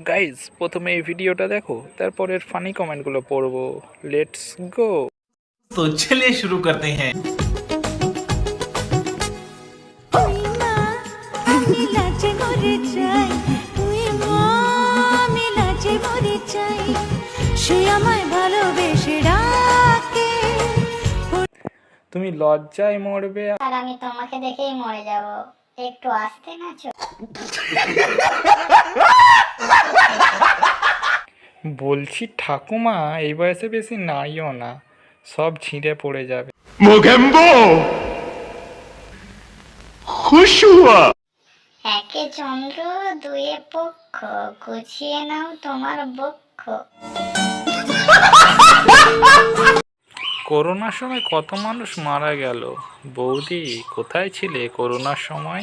Guys প্রথমে এই ভিডিওটা দেখো, তারপরের ফানি কমেন্টগুলো পড়বো। Let's go. तो चलिए शुरू करते हैं। তুমি লজ্জায় মরবে। আর আমি তোমাকে দেখেই মরে যাব। একটু আসতে নাচো। বলছি ঠাকুমা, এই বয়সে বেশি নাইও না, সব ছিঁড়ে পড়ে যাবে। मोगेम्बो खुश हुआ। একে চন্দ্র দুয়ে পক্ষ, গুছিয়ে নাও তোমার বক্ষ। করোনার সময় কত মানুষ মারা গেল। বৌদি কোথায় ছিলে করোনার সময়?